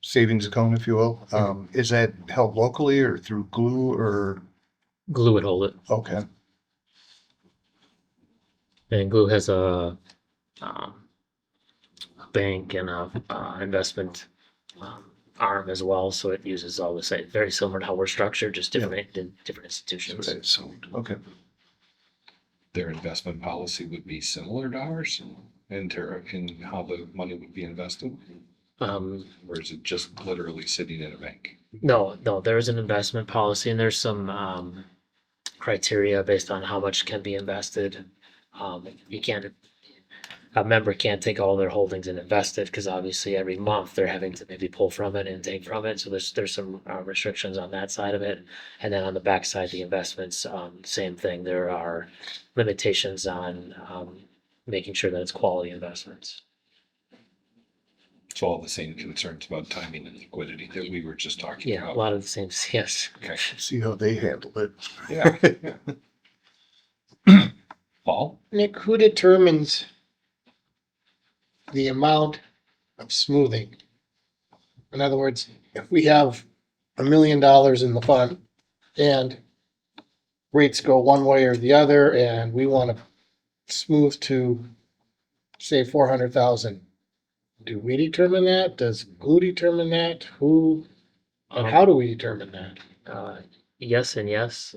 savings account, if you will, is that held locally or through Glue or? Glue would hold it. Okay. And Glue has a bank and a investment arm as well, so it uses all the same, very similar to how we're structured, just different in different institutions. So, okay. Their investment policy would be similar to ours in how the money would be invested? Or is it just literally sitting in a bank? No, there is an investment policy and there's some criteria based on how much can be invested. A member can't take all their holdings and invest it because obviously every month they're having to maybe pull from it and take from it. So there's some restrictions on that side of it. And then on the back side, the investments, same thing. There are limitations on making sure that it's quality investments. It's all the same concerns about timing and liquidity that we were just talking Yeah, about. a lot of the same, yes. Okay. See how they handle it. Yeah. Paul? Nick, who determines the amount of smoothing? In other words, if we have $1 million in the fund and rates go one way or the other and we want to smooth to say 400,000, do we determine that? Does Glue determine that? Who and how do we determine that? Yes and yes.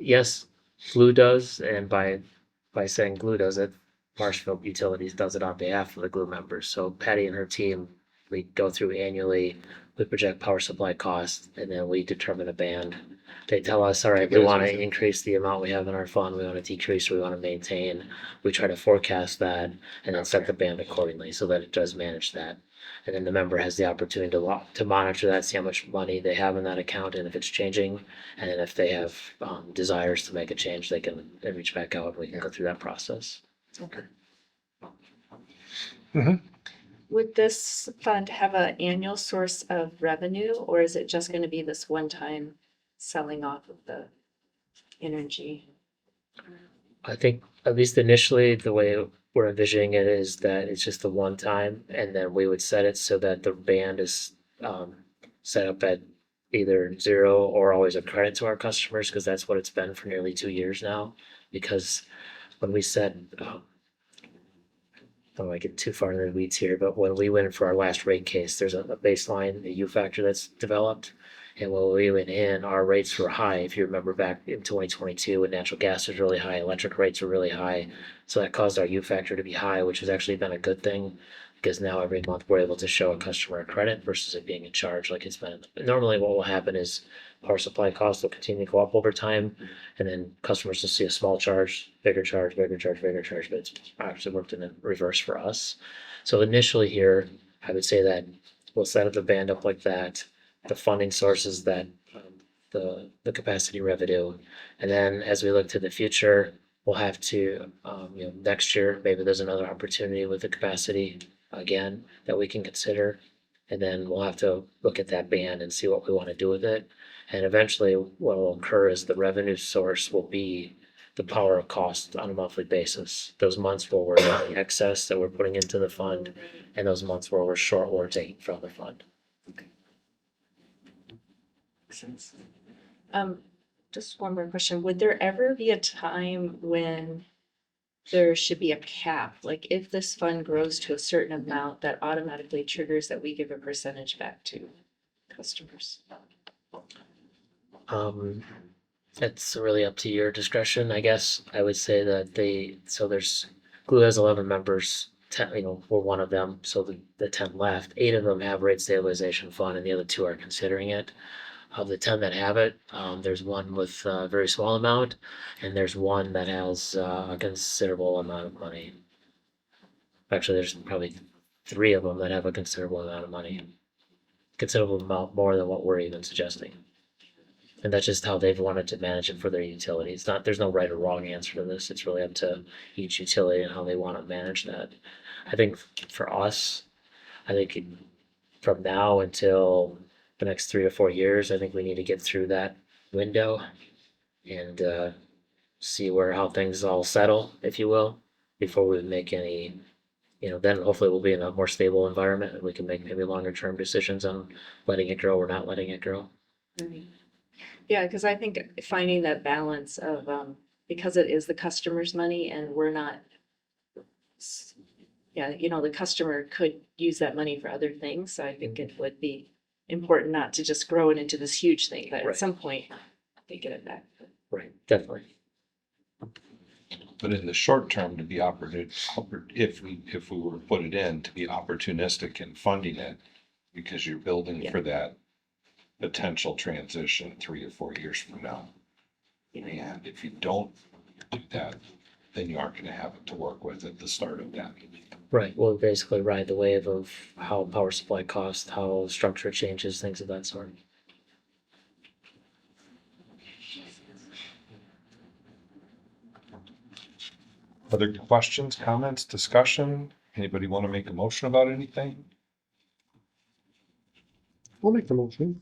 Yes, Glue does, and by saying Glue does it, Marshfield Utilities does it on behalf of the Glue members. So Patty and her team We go through annually, we project power supply costs, and then we determine a band. They tell us, all right, we want to increase the amount we have in our fund, we want to decrease, we want to maintain. We try to forecast that and then set the band accordingly so that it does manage that. And then the member has the opportunity to monitor that, see how much money they have in that account and if it's changing. And then if they have desires to make a change, they can reach back out and we can go through that process. Would this fund have an annual source of revenue, or is it just gonna be this one-time selling off of the energy? I think at least initially, the way we're envisioning it is that it's just the one time, and then we would set it so that the band is set up at either zero or always a credit to our customers, because that's what it's been for nearly 2 years now. Because when we said, I don't want to get too far into the weeds here, but when we went for our last rate case, there's a baseline, a U factor that's developed. And when we went in, our rates were high. If you remember back in 2022, when natural gas was really high, electric rates were really high. So that caused our U factor to be high, which has actually been a good thing, because now every month we're able to show a customer a credit versus it being a charge like it's been. Normally what will happen is power supply costs will continue to go up over time, and then customers will see a small charge, bigger charge, bigger charge, bigger charge, but it's actually worked in the reverse for us. So initially here, I would say that we'll set up the band up like that. The funding sources that the capacity revenue, and then as we look to the future, we'll have to next year maybe there's another opportunity with the capacity again that we can consider, and then we'll have to look at that band and see what we want to do with it. And eventually, what will occur is the revenue source will be the power cost on a monthly basis. Those months where we're in excess that we're putting into the fund, and those months where we're short, we're taking from the fund. Sense. Just one more question. Would there ever be a time when there should be a cap? Like if this fund grows to a certain amount, that automatically triggers that we give a percentage back to customers? It's really up to your discretion, I guess. I would say that there's Glue has 11 members. 10, we're one of them. So the 10 left, 8 of them have rate stabilization fund, and the other 2 are considering it. Of the 10 that have it, there's one with a very small amount, and there's one that has a considerable amount of money. Actually, there's probably 3 of them that have a considerable amount of money. Considerable amount more than what we're even suggesting. And that's just how they've wanted to manage it for their utility. There's no right or wrong answer to this. It's really up to each utility and how they want to manage that. I think for us, from now until the next 3 to 4 years, I think we need to get through that window and see how things all settle, if you will, before we make any, then hopefully we'll be in a more stable environment and we can make maybe longer term decisions on letting it grow or not letting it grow. Yeah, because I think finding that balance of, because it is the customer's money and we're not, the customer could use that money for other things. So I think it would be important not to just grow it into this huge thing, but Right. at some point they get it back. Right, definitely. But in the short term, to be if we were to put it in, to be opportunistic in funding it, because you're building for that potential transition 3 or 4 years from now. And if you don't do that, then you aren't going to have it to work with at the start of that. Right, we'll basically ride the wave of how power supply costs, how structure changes, things of that sort. Other questions, comments, discussion? Anybody want to make a motion about anything? I'll make the motion.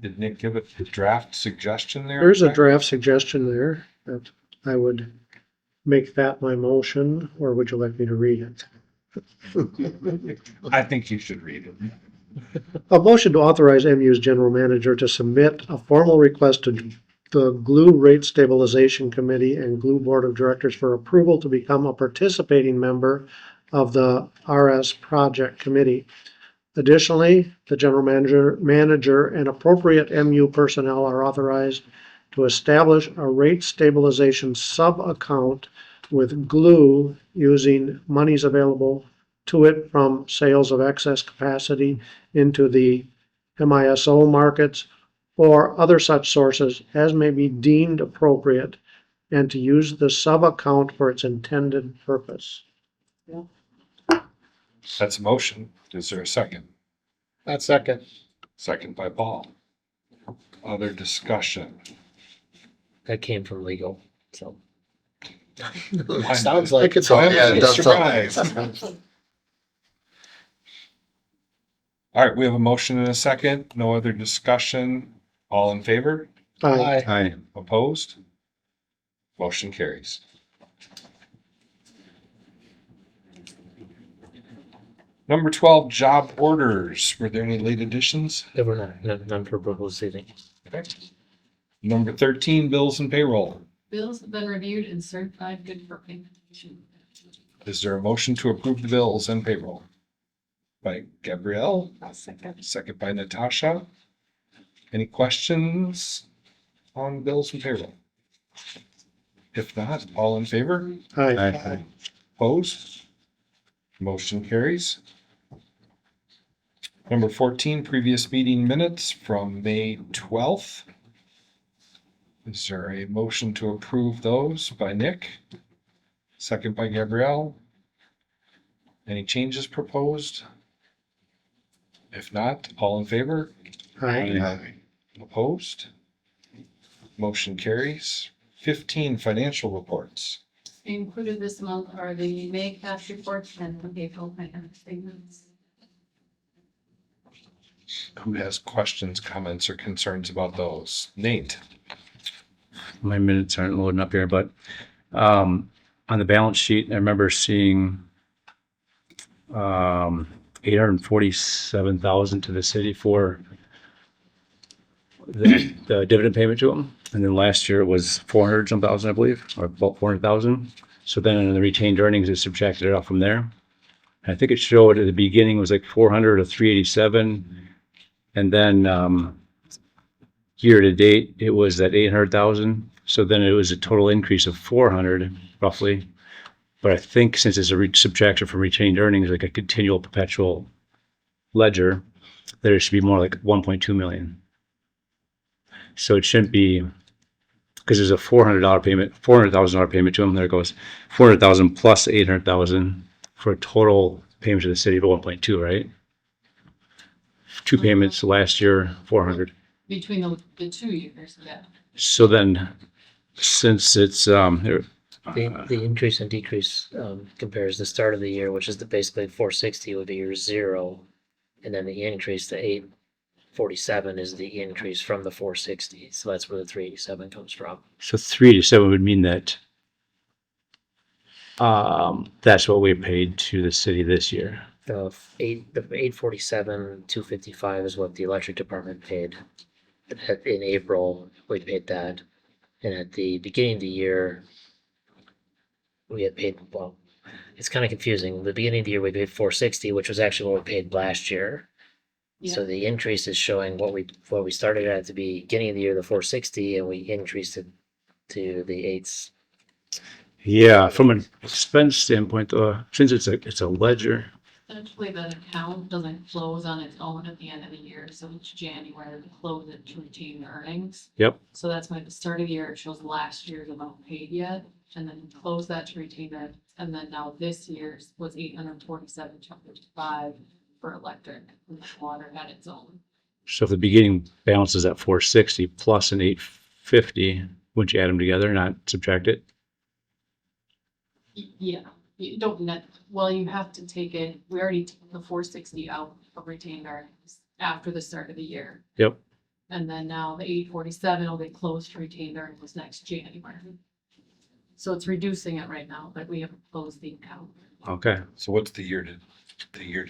Did Nick give a draft suggestion there? There's a draft suggestion there that I would make that my motion, or would you like me to read it? I think you should read it. A motion to authorize MU's general manager to submit a formal request to the Glue Rate Stabilization Committee and Glue Board of Directors for approval to become a participating member of the RS Project Committee. Additionally, the general manager and appropriate MU personnel are authorized to establish a rate stabilization sub-account with Glue using monies available to it from sales of excess capacity into the MISO markets or other such sources as may be deemed appropriate, and to use the sub-account for its intended purpose. That's a motion. Is there a second? That second. Second by Paul. Other discussion? That came from legal, so. Sounds like it's. I'm Yeah, it does surprised. All right, we have a motion and a second. No other discussion. All in favor? Aye. Aye. Opposed? Motion carries. Number 12, job orders. Were there any late additions? There were none for proposed this evening. Okay. Number 13, bills and payroll. Bills have been reviewed and certified good for payment. Is there a motion to approve the bills and payroll? By Gabrielle, I'll second. second by Natasha. Any questions on bills and payroll? If not, all in favor? Aye. Aye. Opposed? Motion carries. Number 14, previous meeting minutes from May 12th. Is there a motion to approve those by Nick? Second by Gabrielle. Any changes proposed? If not, all in favor? Aye. Opposed? Motion carries. 15, financial reports. Included this month are the May cash reports and the April financial statements. Who has questions, comments, or concerns about those? Nate? My minutes aren't loading up here, but on the balance sheet, I remember seeing 847,000 to the city for the dividend payment to them. And then last year it was 400 some thousand, I believe, or about 400,000. So then in the retained earnings, it subtracted it off from there. And I think it showed at the beginning it was like 400 to 387. And then year to date, it was at 800,000. So then it was a total increase of 400 roughly. But I think since it's a subtraction from retained earnings, like a continual perpetual ledger, that it should be more like 1.2 million. So it shouldn't be, because there's a $400 payment, $400,000 payment to them. There it goes, 400,000 plus 800,000 for a total payment to the city of 1.2, right? Two payments last year, 400. Between the 2 years, yeah. So then, since it's The increase and decrease compares the start of the year, which is basically 460 would be your zero. And then the increase to 847 is the increase from the 460. So that's where the 387 comes from. so 387 would mean that that's what we paid to the city this year. The 847, 255 is what the electric department paid. In April, we paid that. And at the beginning of the year, we had paid, well, it's kind of confusing. The beginning of the year, we paid 460, which was actually what we paid last year. So the increase is showing what we started at the beginning of the year, the 460, and we increased it to the eights. Yeah, from an expense standpoint, though, since it's a ledger. Essentially, the account doesn't close on its own at the end of the year, so each January we close it to retain the earnings. Yep. So that's why at the start of the year, it shows last year's amount paid yet, and then close that to retain it. And then now this year's was 847,255 for electric, and water had its own. So if the beginning balance is at 460 plus an 850, would you add them together, not subtract it? Yeah, you don't net, well, you have to take it, we already took the 460 out of retained earnings after the start of the year. Yep. And then now the 847 will get closed to retained earnings next January. So it's reducing it right now, but we haven't closed the account. Okay. So what's the year to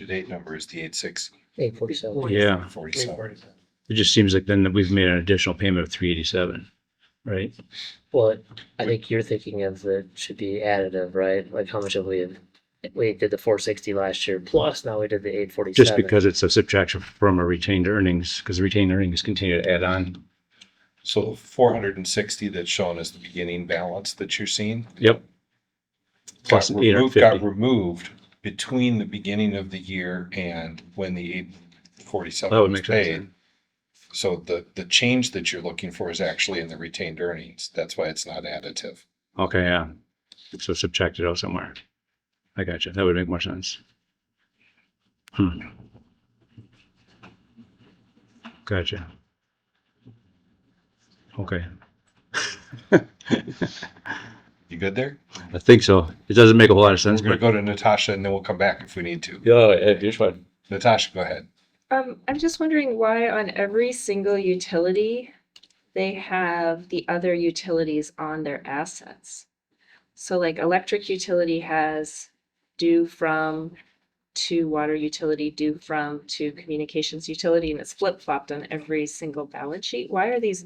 date number is the 860, 847. Yeah. 47. It just seems like then we've made an additional payment of 387, right? Well, I think you're thinking of the should be additive, right? Like how much have we did the 460 last year plus now we did the 847. Just because it's a subtraction from a retained earnings, because the retained earnings continue to add on. So 460 that's shown as the beginning balance that you're seeing. Yep. Plus got an 850. removed between the beginning of the year and when the That would 847 was make sense. paid. So the change that you're looking for is actually in the retained earnings. That's why it's not additive. Okay, yeah. So subtract it out somewhere. I got you. That would make more sense. Gotcha. Okay. You good there? I think so. It doesn't make a whole lot of We're sense, gonna but go to Natasha and then we'll come back if we need to. yeah, you're fine. Natasha, go ahead. I'm just wondering why on every single utility, they have the other utilities on their assets. So like electric utility has due from to water utility, due from to communications utility, and it's flip-flopped on every single balance sheet. Why are these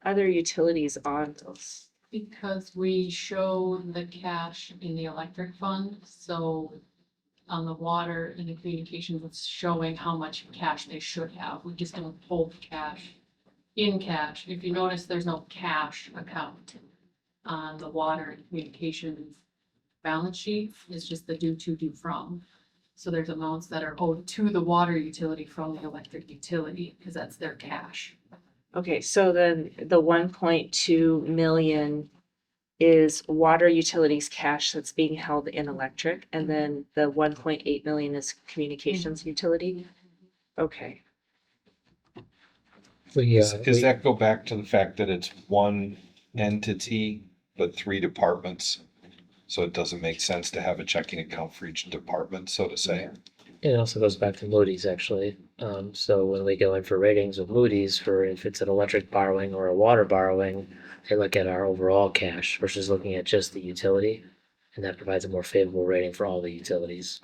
other utilities on those? Because we show the cash in the electric fund, so on the water and the communications, it's showing how much cash they should have. We just don't hold cash in cash. If you notice, there's no cash account on the water and communications balance sheet. It's just the due to, due from. So there's amounts that are owed to the water utility from the electric utility, because that's their cash. Okay, so then the 1.2 million is water utilities cash that's being held in electric, and then the 1.8 million is communications utility? Okay, Does that go back to the fact that it's one entity, but three departments? So it doesn't make sense to have a checking account for each department, so to say. It also goes back to Moody's actually. So when we go in for ratings with Moody's for if it's an electric borrowing or a water borrowing, they look at our overall cash versus looking at just the utility. And that provides a more favorable rating for all the utilities.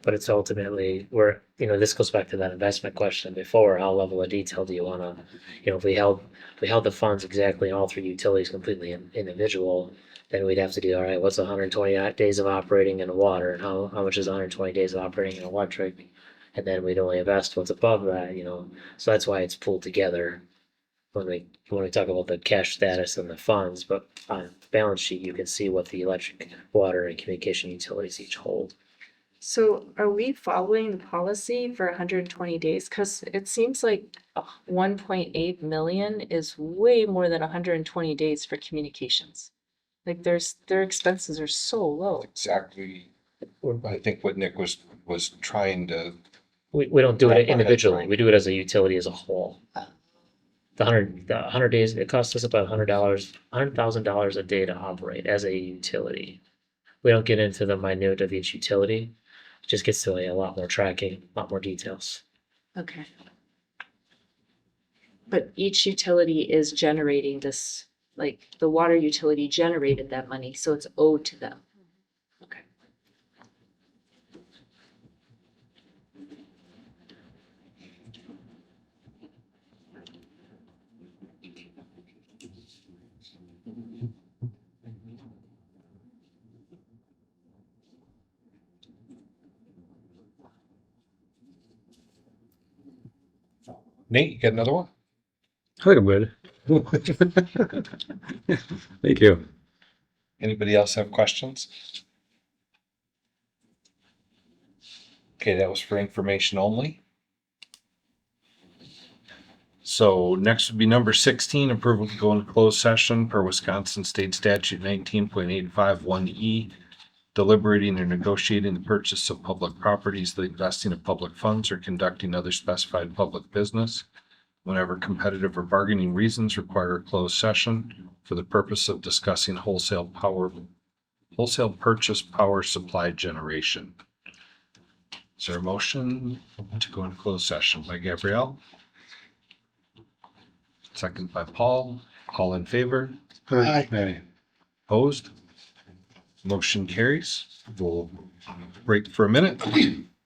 But it's ultimately where, this goes back to that investment question before, how level of detail do you wanna, if we held the funds exactly in all three utilities completely individual, then we'd have to do, all right, what's 120 days of operating in water, and how much is 120 days of operating in electric? And then we'd only invest what's above that, so that's why it's pulled together when we talk about the cash status and the funds, but on the balance sheet, you can see what the electric, water, and communication utilities each hold. so are we following the policy for 120 days? Because it seems like 1.8 million is way more than 120 days for communications. Like their expenses are so low. Exactly. I think what Nick was trying to, We don't do Wrap our it heads individually, around. we do it as a utility as a whole. The 100 days, it costs us about $100,000 a day to operate as a utility. We don't get into the minute of each utility, it just gets to a lot more tracking, a lot more details. Okay. But each utility is generating this, like the water utility generated that money, so it's owed to them. Okay. Nate, you got another one? I think I'm good. Thank you. Anybody else have questions? Okay, that was for information only. So next would be number 16, approval to go into closed session per Wisconsin State Statute 19.851E, deliberating or negotiating the purchase of public properties, the investing of public funds, or conducting other specified public business whenever competitive or bargaining reasons require a closed session for the purpose of discussing wholesale purchase power supply generation. Is there a motion to go into closed session by Gabrielle? Second by Paul. All in favor? Aye. Hey. Opposed? Motion carries. We'll break for a minute.